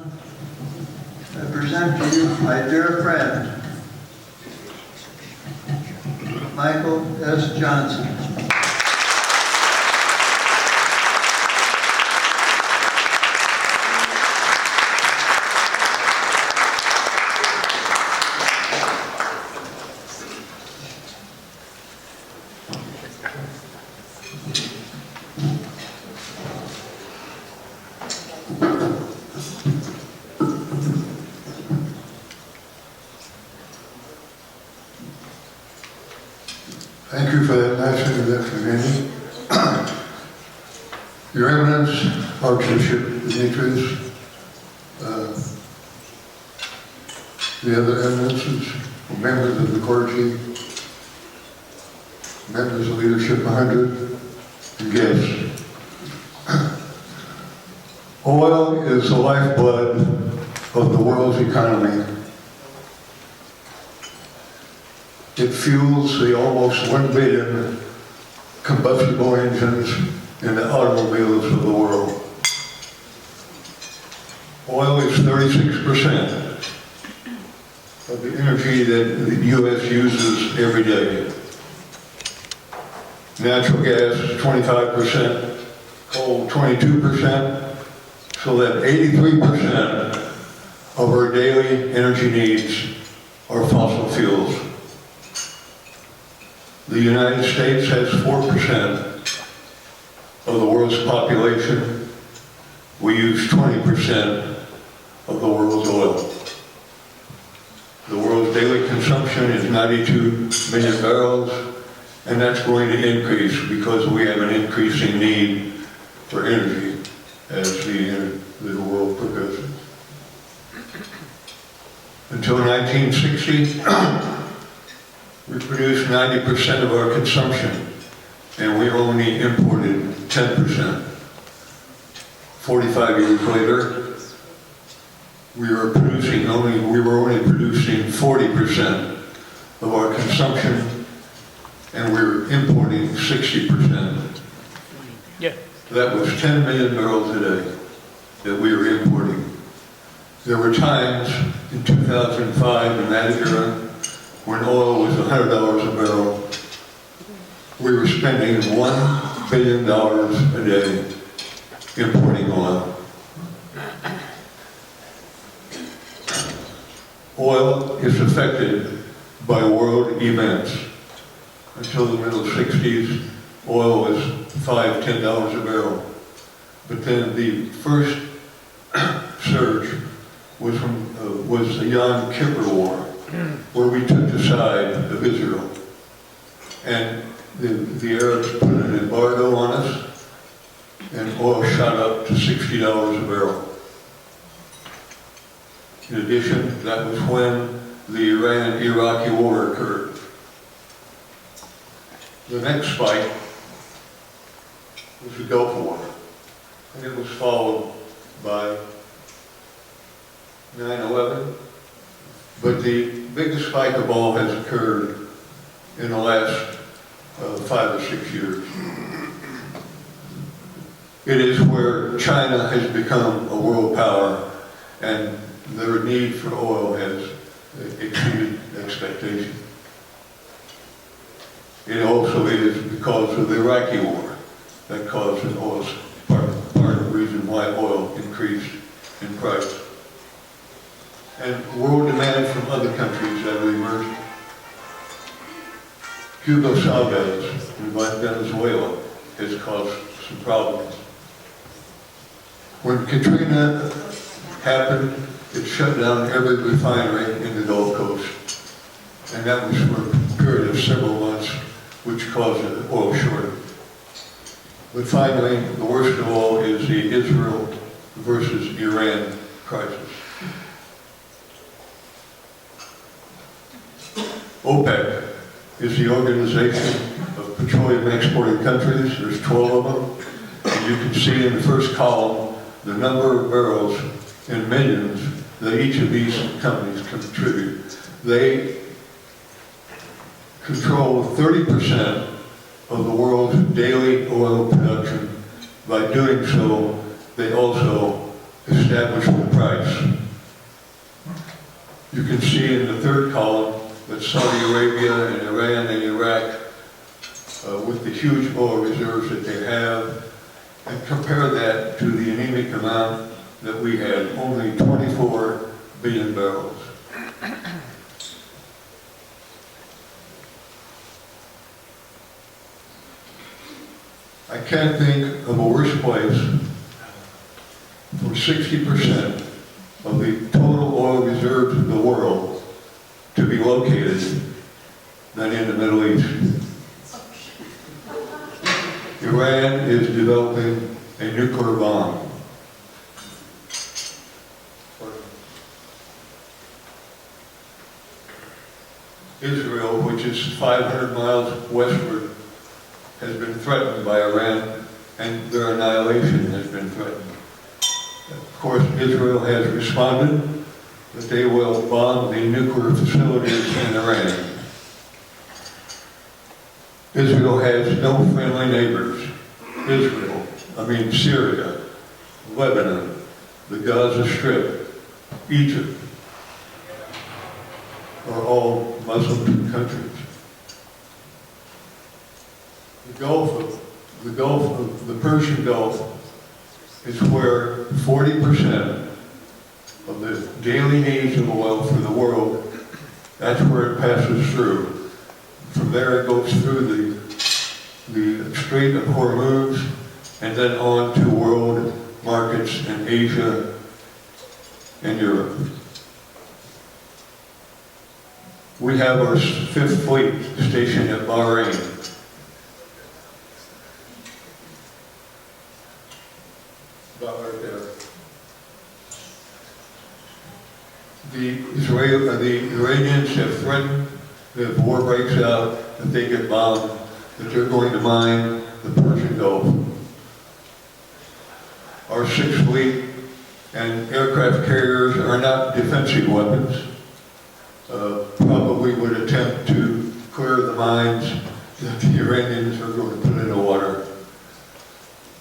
I present to you my dear friend, Michael S. Johnson. Thank you for that nice introduction, Andy. Your Eminence, Archbishop Demetrius, the other eminences, members of the clergy, members of Leadership 100, and guests. Oil is the lifeblood of the world's economy. It fuels the almost 1 billion combustible engines in the automobiles of the world. Oil is 36% of the energy that the U.S. uses every day. Natural gas is 25%, coal 22%, so that 83% of our daily energy needs are fossil fuels. The United States has 4% of the world's population. We use 20% of the world's oil. The world's daily consumption is 92 million barrels, and that's going to increase because we have an increasing need for energy as the world progresses. Until 1960, we produced 90% of our consumption, and we only imported 10%. 45 years later, we were only producing 40% of our consumption, and we were importing 60%. Yeah. That was 10 million barrels a day that we were importing. There were times in 2005 in that era when oil was $100 a barrel. We were spending $1 billion a day importing oil. Oil is affected by world events. Until the middle 60s, oil was $5, $10 a barrel. But then the first surge was the Yom Kippur War, where we took the side of Israel. And the Arabs put an embargo on us, and oil shot up to $60 a barrel. In addition, that was when the Iran-Iraqi war occurred. The next spike was the Gulf War, and it was followed by 9/11. But the biggest spike of all has occurred in the last 5 or 6 years. It is where China has become a world power, and their need for oil has exceeded expectation. It also is because of the Iraqi war that caused an oil, part of the reason why oil increased in price. And world demand from other countries that have emerged. Hugo Chavez in Venezuela has caused some problems. When Katrina happened, it shut down every refinery in the Gulf Coast. And that was for a period of several months, which caused an oil shortage. But finally, the worst of all is the Israel versus Iran crisis. OPEC is the organization of petroleum exporting countries. There's 12 of them. And you can see in the first column the number of barrels in millions that each of these companies contribute. They control 30% of the world's daily oil production. By doing so, they also establish the price. You can see in the third column that Saudi Arabia and Iran and Iraq, with the huge oil reserves that they have, and compare that to the anemic amount that we had, only 24 billion barrels. I can't think of a worse place for 60% of the total oil reserves of the world to be located than in the Middle East. Iran is developing a nuclear bomb. Israel, which is 500 miles westward, has been threatened by Iran, and their annihilation has been threatened. Of course, Israel has responded that they will bomb the nuclear facilities in Iran. Israel has no friendly neighbors. Syria, Lebanon, the Gaza Strip, Egypt, are all Muslim countries. The Persian Gulf is where 40% of the daily needs of oil for the world, that's where it passes through. From there it goes through the Strait of Hormuz and then on to world markets in Asia and Europe. We have our 5th Fleet stationed at Bahrain. About right there. The Iranians have threatened that if war breaks out, that they get bombed, that they're going to mine the Persian Gulf. Our 6th Fleet and aircraft carriers are not defensive weapons. Probably would attempt to clear the mines that the Iranians are going to put in the water.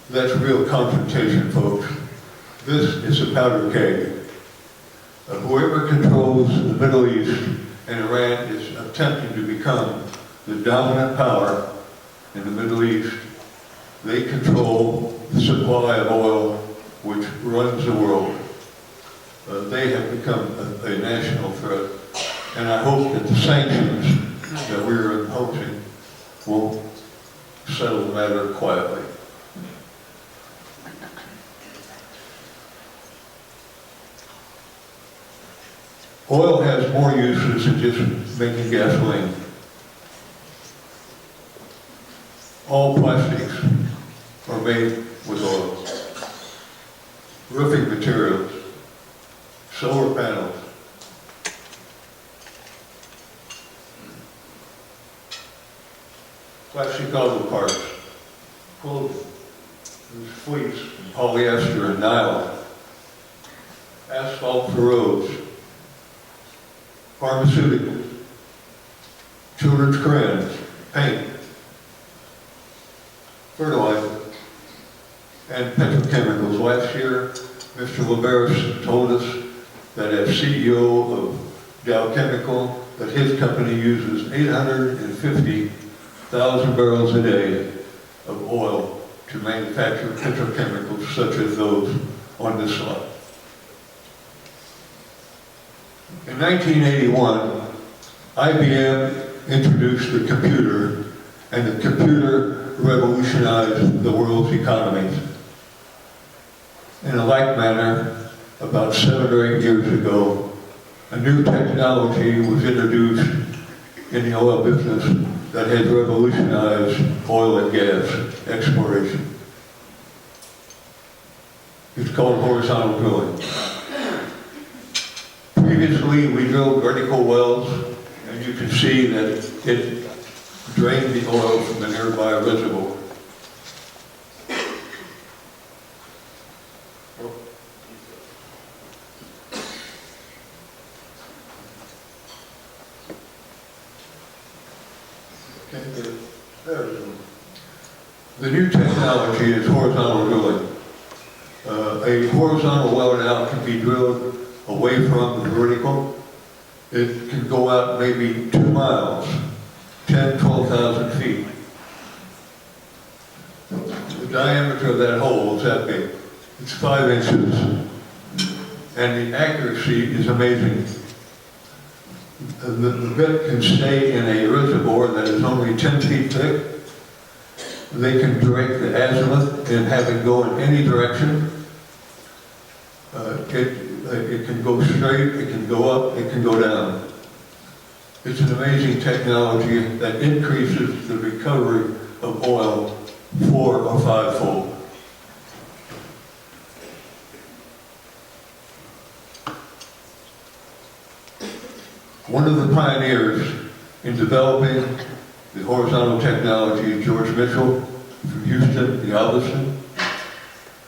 That's real confrontation, folks. This is a powder keg. Whoever controls the Middle East and Iran is attempting to become the dominant power in the Middle East. They control the supply of oil which runs the world. They have become a national threat. And I hope that the sanctions that we're imposing will settle the matter quietly. Oil has more uses than just making gasoline. All plastics are made with oil. Roofing materials, solar panels, plastic auto parts, clothing, fleece, polyester and nylon, asphalt for roads, pharmaceuticals, children's crayons, paint, fertilizer, and petrochemicals. Last year, Mr. Liberis told us that as CEO of Dow Chemical, that his company uses 850,000 barrels a day of oil to manufacture petrochemicals such as those on this slide. In 1981, IBM introduced the computer, and the computer revolutionized the world's economies. In a like manner, about 7 or 8 years ago, a new technology was introduced in the oil business that has revolutionized oil and gas exploration. It's called horizontal drilling. Previously, we drilled vertical wells, and you can see that it drained the oil from the nearby reservoir. The new technology is horizontal drilling. A horizontal well now can be drilled away from the vertical. It can go out maybe 2 miles, 10, 12,000 feet. The diameter of that hole is that big. It's 5 inches. And the accuracy is amazing. The bit can stay in a reservoir that is only 10 feet thick. They can direct the azimuth and have it go in any direction. It can go straight, it can go up, it can go down. It's an amazing technology that increases the recovery of oil 4 or 5-fold. One of the pioneers in developing the horizontal technology is George Mitchell from Houston, Galveston.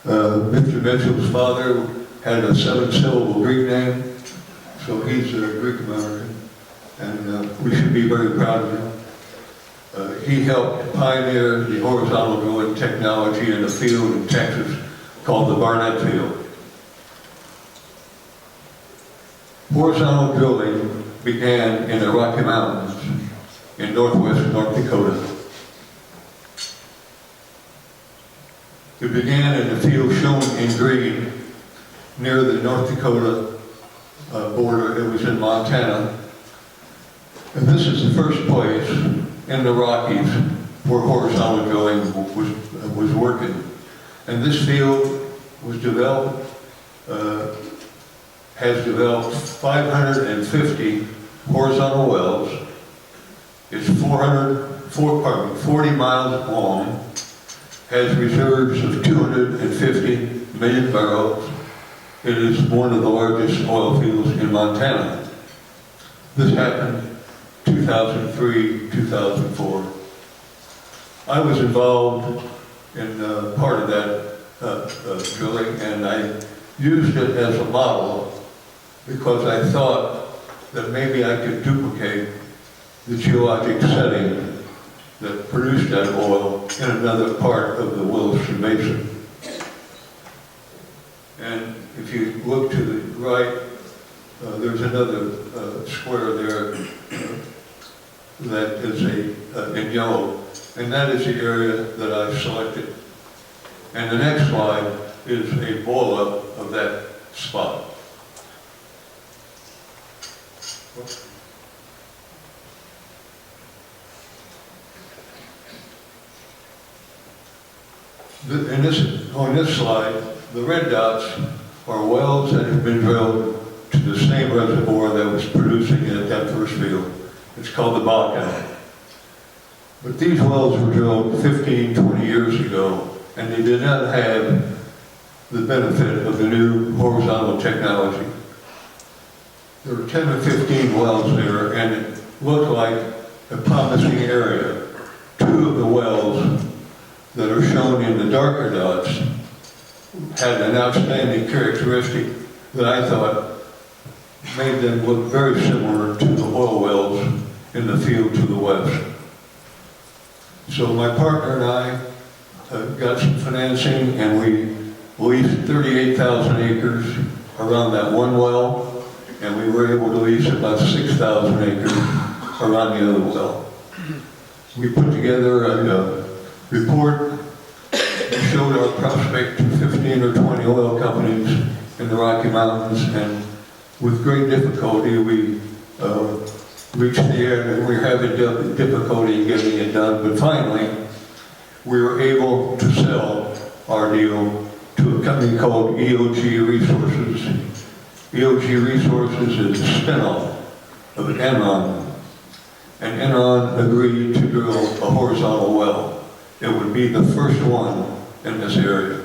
Mr. Mitchell's father had a 7-syllable Greek name, so he's a Greek American, and we should be very proud of him. He helped pioneer the horizontal drilling technology in a field in Texas called the Barnett Field. Horizontal drilling began in the Rocky Mountains in northwest North Dakota. It began in a field shown in green near the North Dakota border. It was in Montana. And this is the first place in the Rockies where horizontal drilling was working. And this field was developed, has developed 550 horizontal wells. It's 40 miles long, has reserves of 250 million barrels. It is one of the largest oil fields in Montana. This happened 2003, 2004. I was involved in part of that drilling, and I used it as a model because I thought that maybe I could duplicate the geologic setting that produced that oil in another part of the Williston Basin. And if you look to the right, there's another square there that is in yellow, and that is the area that I selected. And the next slide is a blow-up of that spot. On this slide, the red dots are wells that have been drilled to the same reservoir that was producing at that first field. It's called the Bakken. But these wells were drilled 15, 20 years ago, and they did not have the benefit of the new horizontal technology. There were 10 or 15 wells there, and it looked like a promising area. 2 of the wells that are shown in the darker dots had an outstanding characteristic that I thought made them look very similar to the oil wells in the field to the west. So my partner and I got some financing, and we leased 38,000 acres around that one well, and we were able to lease about 6,000 acres around the other well. We put together a report that showed our prospect to 15 or 20 oil companies in the Rocky Mountains, and with great difficulty we reached the end, and we were having difficulty getting it done, but finally we were able to sell our deal to a company called EOG Resources. EOG Resources is a spinoff of Enron, and Enron agreed to drill a horizontal well. It would be the first one in this area.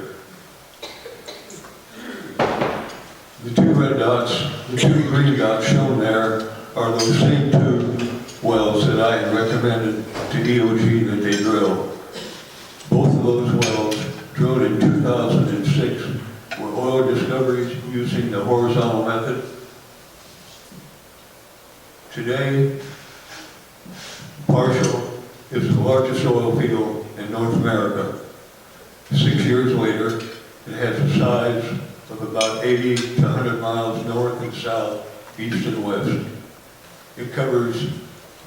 The 2 red dots, the 2 green dots shown there are those same 2 wells that I had recommended to EOG that they drill. Both of those wells drilled in 2006 were oil discoveries using the horizontal method. Today, Marshall is the largest oil field in North America. 6 years later, It has a size of about 80 to 100 miles north and south, east and west. It covers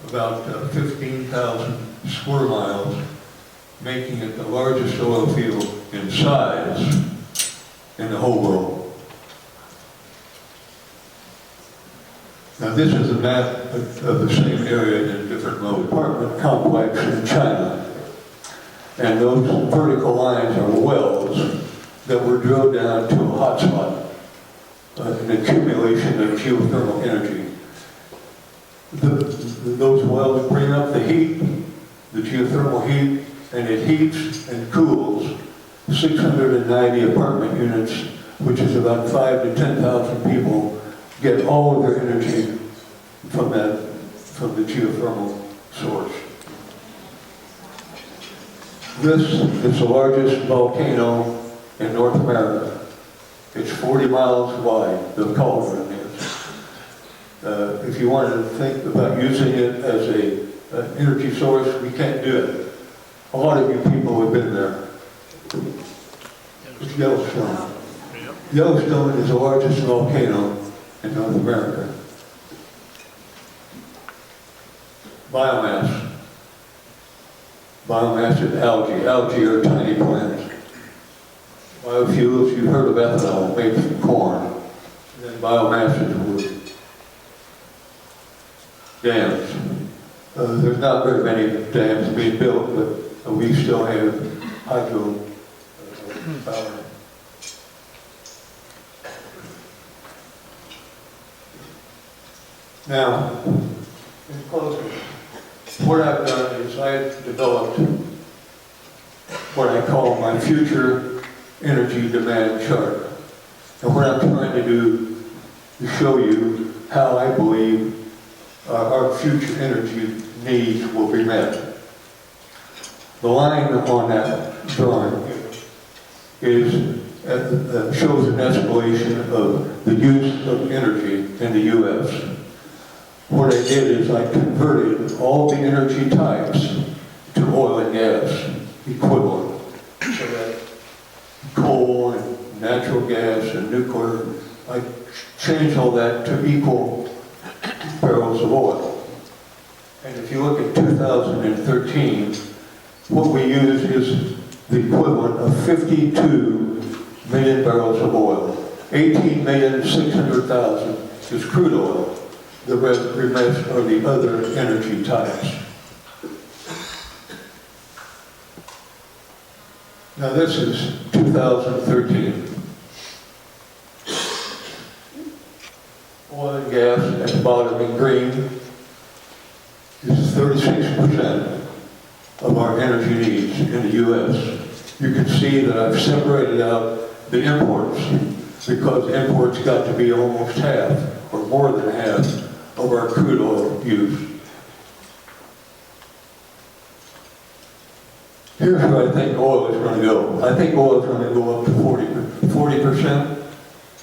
about 15,000 square miles, making it the largest oil field in size in the whole world. Now this is a map of the same area in a different mode. Apartment complex in China. And those vertical lines are wells that were drilled down to a hotspot, an accumulation of geothermal energy. Those wells bring up the heat, the geothermal heat, and it heats and cools 690 apartment units, which is about 5,000 to 10,000 people, get all of their energy from the geothermal source. This is the largest volcano in North America. It's 40 miles wide, the cauldron is. If you wanted to think about using it as an energy source, we can't do it. A lot of you people have been there. It's Yellowstone. Yellowstone is the largest volcano in North America. Biomass. Biomass is algae. Algae are tiny plants. Biofuels, you've heard of ethanol, made from corn. And then biomass is wood. Dams. There's not very many dams being built, but we still have hydro power. Now, in closing, what I've done is I've developed what I call my future energy demand chart. And what I'm trying to do is show you how I believe our future energy needs will be met. The line on that drawing is shows an escalation of the use of energy in the U.S. What I did is I converted all the energy types to oil and gas equivalent. So that coal and natural gas and nuclear, I changed all that to equal barrels of oil. And if you look at 2013, what we use is the equivalent of 52 million barrels of oil. 18,600,000 is crude oil. The rest are the other energy types. Now this is 2013. Oil and gas at the bottom in green is 36% of our energy needs in the U.S. You can see that I've separated out the imports because imports got to be almost half or more than half of our crude oil use. Here's where I think oil is going to go. I think oil is going to go up to 40%,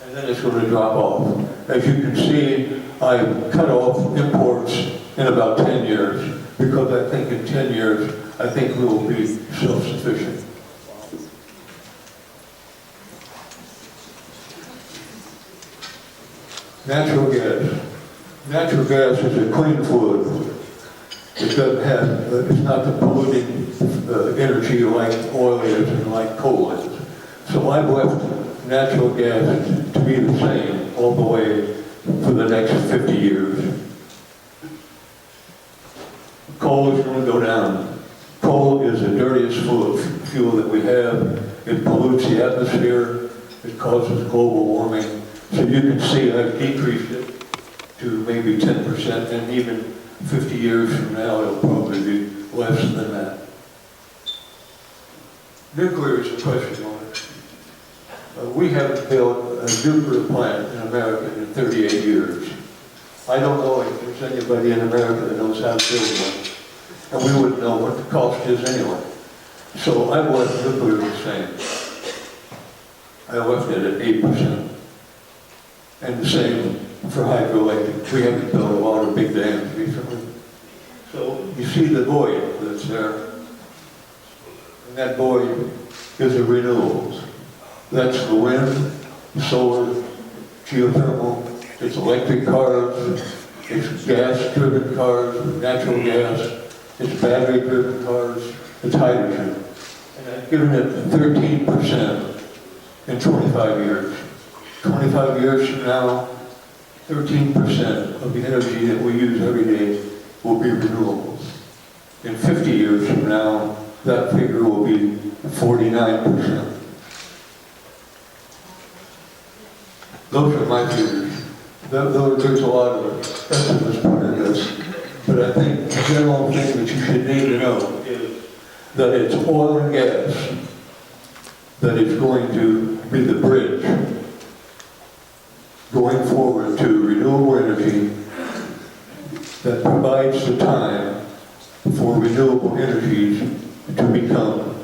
and then it's going to drop off. As you can see, I cut off imports in about 10 years, because I think in 10 years, I think we will be self-sufficient. Natural gas. Natural gas is a clean fluid. It doesn't have, it's not the polluting energy like oil is and like coal is. So I've left natural gas to be the same all the way for the next 50 years. Coal is going to go down. Coal is the dirtiest fuel that we have. It pollutes the atmosphere. It causes global warming. So you can see I've decreased it to maybe 10%, and even 50 years from now it'll probably be less than that. Nuclear is a question mark. We haven't built a nuclear plant in America in 38 years. I don't know if there's anybody in America that knows how to build one. And we wouldn't know what the cost is anyway. So I left nuclear the same. I left it at 8%. And the same for hydroelectric. We haven't built a lot of big dams recently. So you see the void that's there. And that void is the renewables. That's the wind, solar, geothermal, it's electric cars, it's gas-driven cars, natural gas, it's battery-driven cars, it's hydrogen. And I've given it 13% in 25 years. 25 years from now, 13% of the energy that we use every day will be renewables. In 50 years from now, that figure will be 49%. Those are my figures. There's a lot of estimates put in this, but I think the general thing that you should need to know is that it's oil and gas that is going to be the bridge going forward to renewable energy that provides the time for renewable energies to become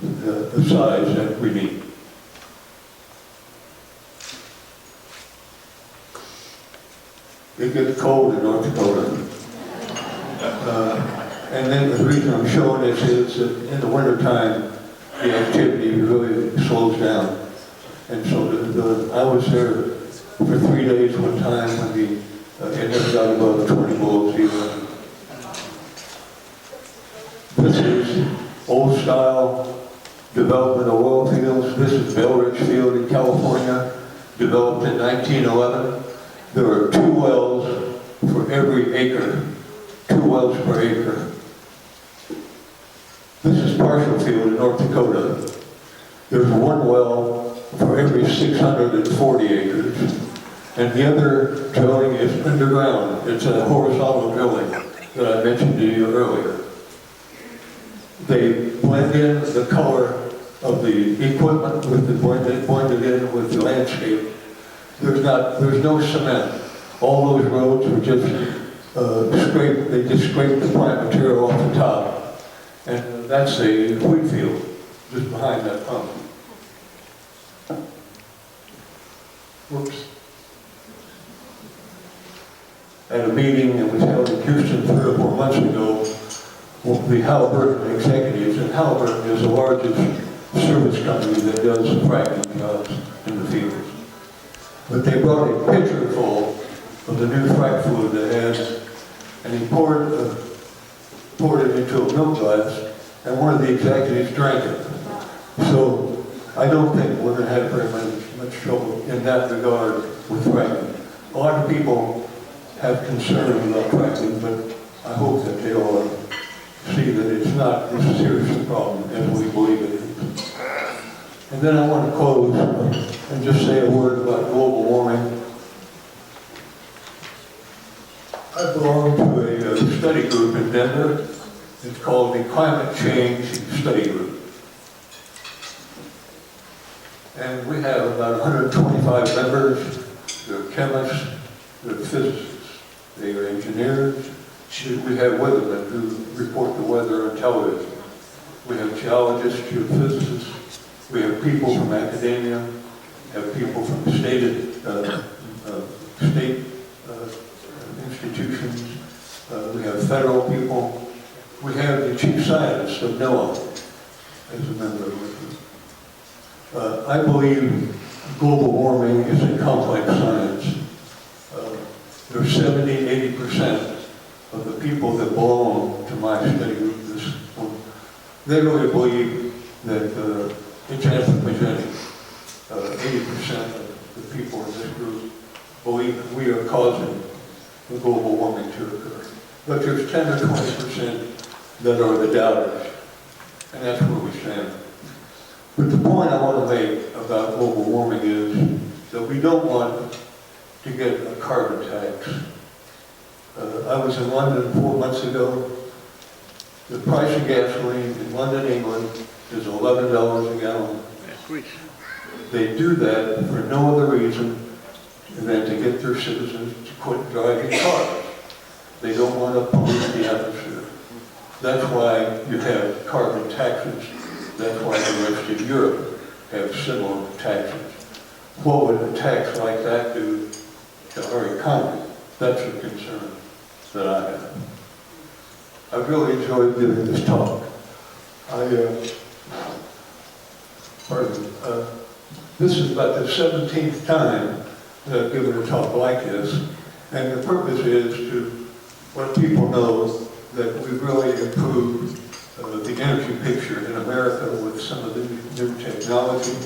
the size that we need. It gets cold in North Dakota. And then the reason I'm showing this is that in the wintertime, the activity really slows down. And so I was there for 3 days one time when it never got above 20 below zero. This is old style development of oil fields. This is Belridge Field in California, developed in 1911. There are 2 wells for every acre, 2 wells per acre. This is Partial Field in North Dakota. There's 1 well for every 640 acres. And the other drilling is underground. It's a horizontal drilling that I mentioned to you earlier. They blend in the color of the equipment they blend it in with the landscape. There's no cement. All those roads are just scraped. They just scrape the plant material off the top, and that's a wheat field just behind that pump. Whoops. At a meeting that was held in Houston 3 or 4 months ago, the Halliburton executives, and Halliburton is the largest service company that does fracking jobs in the fields. But they brought a pitcher full of the new frac fluid that has, and he poured it into a milk glass, and one of the executives drank it. So I don't think we're going to have very much trouble in that regard with fracking. A lot of people have concern about fracking, but I hope that they all see that it's not as serious a problem as we believe it is. And then I want to close and just say a word about global warming. I belong to a study group in Denver. It's called the Climate Change Study Group. And we have about 125 members. They're chemists, they're physicists, they are engineers. We have weathermen who report the weather on television. We have geologists, geophysicists. We have people from academia. We have people from state institutions. We have federal people. We have the chief scientist of NOAA as a member of the group. I believe global warming is a complex science. There are 70–80% of the people that belong to my study group, they really believe that it's anthropogenic. 80% of the people in this group believe that we are causing the global warming to occur. But there's 10 or 20% that are the doubters, and that's where we stand. But the point I want to make about global warming is that we don't want to get a carbon tax. I was in London 4 months ago. The price of gasoline in London, England is $11 a gallon. They do that for no other reason than to get their citizens to quit driving cars. They don't want to pollute the atmosphere. That's why you have carbon taxes. That's why the rest of Europe have similar taxes. What would a tax like that do to our economy? That's a concern that I have. I've really enjoyed giving this talk. Pardon me. This is about the 17th time that I've given a talk like this, and the purpose is to let people know that we've really improved the energy picture in America with some of the new technology,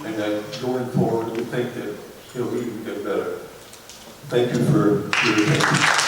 and that going forward we think that it'll even get better. Thank you for your attention.